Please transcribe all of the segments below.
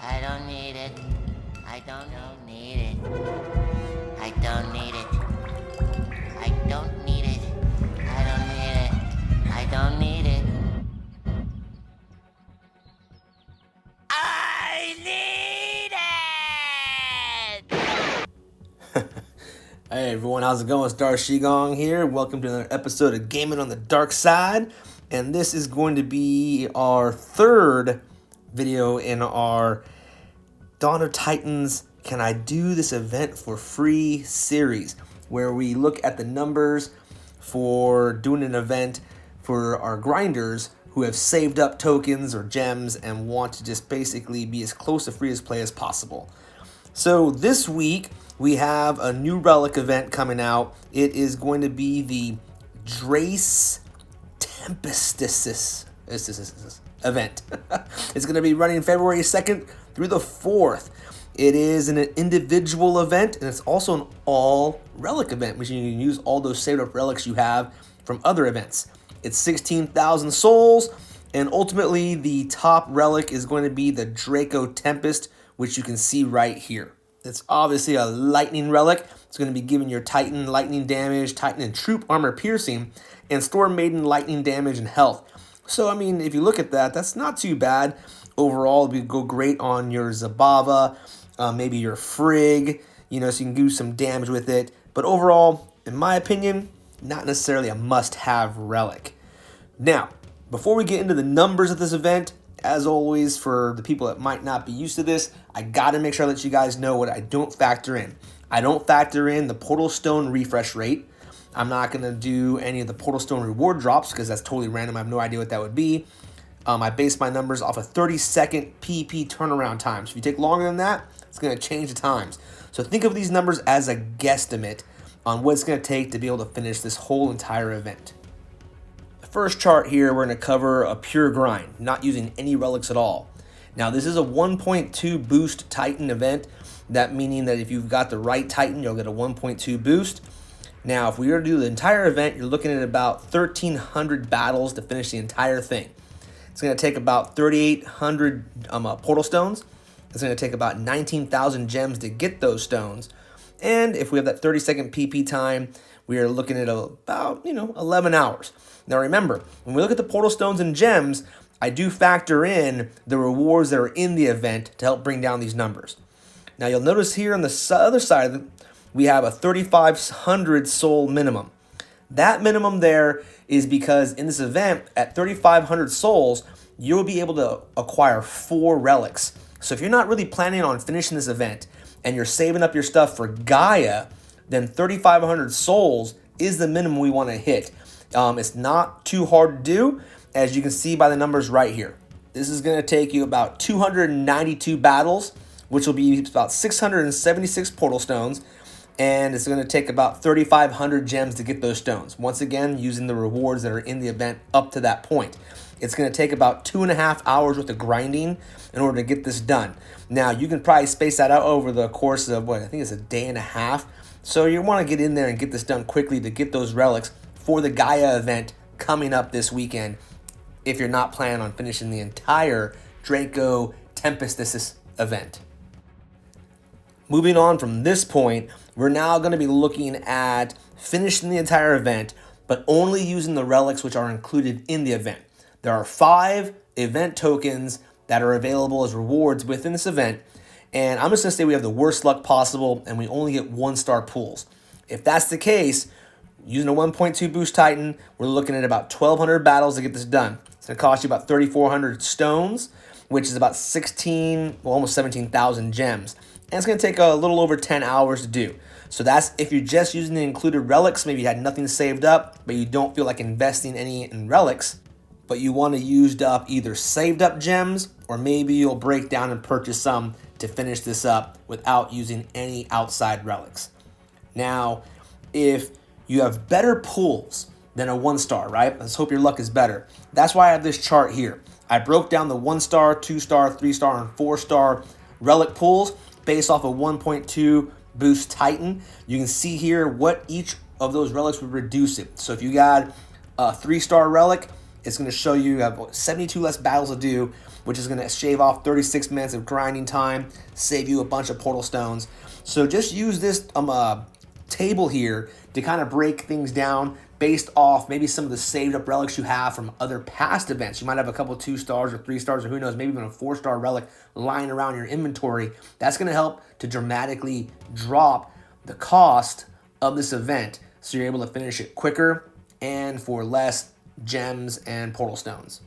I don't need it. I don't need it. I don't need it. I don't need it. I don't need it. I don't need it. I need it! Hey everyone, how's it going? It's Dar Shigong here. Welcome to another episode of Gaming on the Dark Side. And this is going to be our third video in our Dawn of Titans Can I Do This Event for Free series, where we look at the numbers for doing an event for our grinders who have saved up tokens or gems and want to just basically be as close to free as play as possible. So this week we have a new relic event coming out. It is going to be the Draco Tempestes event. It's going to be running February 2nd through the 4th. It is an individual event, and it's also an all relic event, which you can use all those saved up relics you have from other events. It's 16,000 souls, and ultimately the top relic is going to be the Draco Tempest, which you can see right here. It's obviously a lightning relic. It's going to be giving your Titan lightning damage, Titan and troop armor piercing, and Storm Maiden lightning damage and health. So, I mean, if you look at that, that's not too bad. Overall, it would go great on your Zabava, maybe your Frigg, so you can do some damage with it. But overall, in my opinion, not necessarily a must-have relic. Now, before we get into the numbers of this event, as always, for the people that might not be used to this, I gotta make sure I let you guys know what I don't factor in. I don't factor in the Portal Stone refresh rate. I'm not gonna do any of the Portal Stone reward drops because that's totally random. I have no idea what that would be. I base my numbers off a 30-second PP turnaround time. So if you take longer than that, it's gonna change the times. So think of these numbers as a guesstimate on what it's gonna take to be able to finish this whole entire event. First chart here, we're going to cover a pure grind, not using any relics at all. Now, this is a 1.2 boost Titan event, that meaning that if you've got the right Titan, you'll get a 1.2 boost. Now, if we were to do the entire event, you're looking at about 1,300 battles to finish the entire thing. It's going to take about 3,800 portal stones. It's going to take about 19,000 gems to get those stones. And if we have that 30-second PP time, we are looking at about 11 hours. Now remember, when we look at the portal stones and gems, I do factor in the rewards that are in the event to help bring down these numbers. Now you'll notice here on the other side of it, we have a 3,500 soul minimum. That minimum there is because in this event, at 3,500 souls, you'll be able to acquire 4 relics. So if you're not really planning on finishing this event and you're saving up your stuff for Gaia, then 3,500 souls is the minimum we want to hit. It's not too hard to do, as you can see by the numbers right here. This is going to take you about 292 battles, which will be about 676 portal stones, and it's going to take about 3,500 gems to get those stones. Once again, using the rewards that are in the event up to that point. It's going to take about 2.5 hours worth of grinding in order to get this done. Now, you can probably space that out over the course of, I think it's a day and a half. So you want to get in there and get this done quickly to get those relics for the Gaia event coming up this weekend if you're not planning on finishing the entire Draco Tempestes event. Moving on from this point, we're now going to be looking at finishing the entire event, but only using the relics which are included in the event. There are 5 event tokens that are available as rewards within this event, and I'm just going to say we have the worst luck possible and we only get 1-star pools. If that's the case, using a 1.2 boost Titan, we're looking at about 1,200 battles to get this done. It's going to cost you about 3,400 stones, which is about almost 17,000 gems. And it's going to take a little over 10 hours to do. So that's if you're just using the included relics, maybe you had nothing saved up, but you don't feel like investing any in relics, but you want to use up either saved up gems, or maybe you'll break down and purchase some to finish this up without using any outside relics. Now, if you have better pools than a 1-star, right? Let's hope your luck is better. That's why I have this chart here. I broke down the 1-star, 2-star, 3-star, and 4-star relic pools based off a 1.2 boost Titan. You can see here what each of those relics would reduce it. So if you got a 3-star relic, it's going to show you have 72 less battles to do. which is going to shave off 36 minutes of grinding time, save you a bunch of portal stones. So just use this table here to kind of break things down based off maybe some of the saved up relics you have from other past events. You might have a couple 2 stars or 3 stars or who knows, maybe even a 4-star relic lying around your inventory. That's going to help to dramatically drop the cost of this event so you're able to finish it quicker and for less gems and portal stones.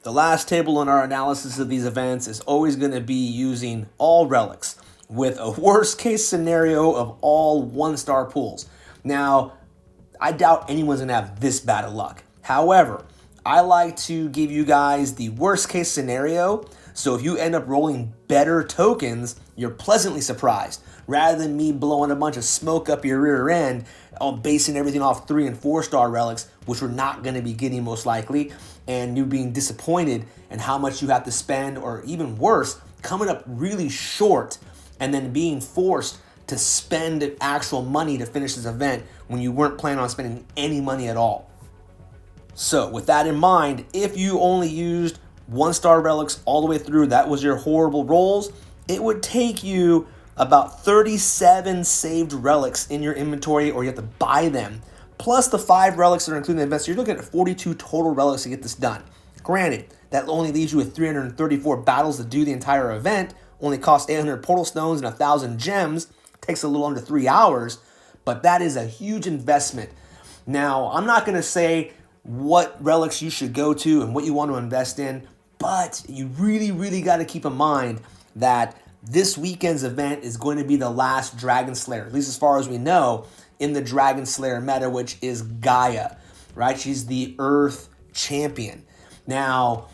The last table in our analysis of these events is always going to be using all relics with a worst case scenario of all 1-star pools. Now, I doubt anyone's going to have this bad of luck. However, I like to give you guys the worst case scenario, so if you end up rolling better tokens, you're pleasantly surprised, rather than me blowing a bunch of smoke up your rear end, basing everything off 3 and 4-star relics, which we're not going to be getting most likely, and you being disappointed in how much you have to spend, or even worse, coming up really short and then being forced to spend actual money to finish this event when you weren't planning on spending any money at all. So with that in mind, if you only used 1-star relics all the way through, that was your horrible rolls, it would take you about 37 saved relics in your inventory, or you have to buy them, plus the 5 relics that are included in the event. So you're looking at 42 total relics to get this done. Granted, that only leaves you with 334 battles to do the entire event, only costs 800 portal stones and 1,000 gems, takes a little under 3 hours, but that is a huge investment. Now, I'm not going to say what relics you should go to and what you want to invest in, but you really got to keep in mind that this weekend's event is going to be the last Dragon Slayer, at least as far as we know, in the Dragon Slayer meta, which is Gaia, right? She's the Earth champion. Now,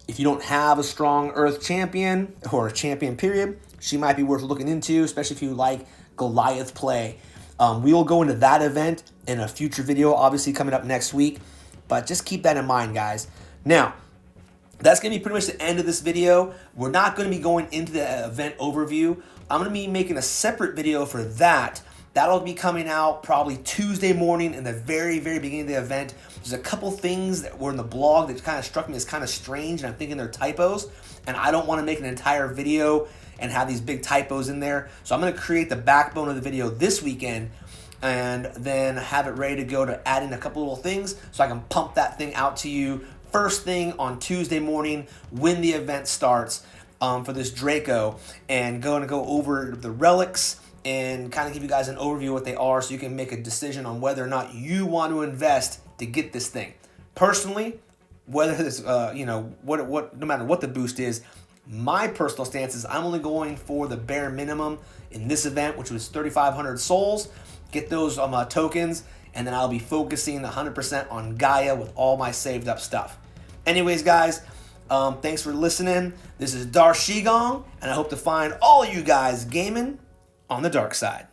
if you don't have a strong Earth champion, or a champion period, she might be worth looking into, especially if you like Goliath play. We will go into that event in a future video, obviously coming up next week, but just keep that in mind, guys. Now, that's going to be pretty much the end of this video. We're not going to be going into the event overview. I'm going to be making a separate video for that. That'll be coming out probably Tuesday morning in the very beginning of the event. There's a couple things that were in the blog that kind of struck me as kind of strange, and I'm thinking they're typos, and I don't want to make an entire video and have these big typos in there. So I'm going to create the backbone of the video this weekend and then have it ready to go to add in a couple little things so I can pump that thing out to you first thing on Tuesday morning when the event starts for this Draco, and going to go over the relics and kind of give you guys an overview of what they are so you can make a decision on whether or not you want to invest to get this thing. Personally, whether this, no matter what the boost is, my personal stance is I'm only going for the bare minimum in this event, which was 3,500 souls. Get those tokens, and then I'll be focusing 100% on Gaia with all my saved up stuff. Anyways, guys, thanks for listening. This is Dar Shigong, and I hope to find all you guys gaming on the dark side.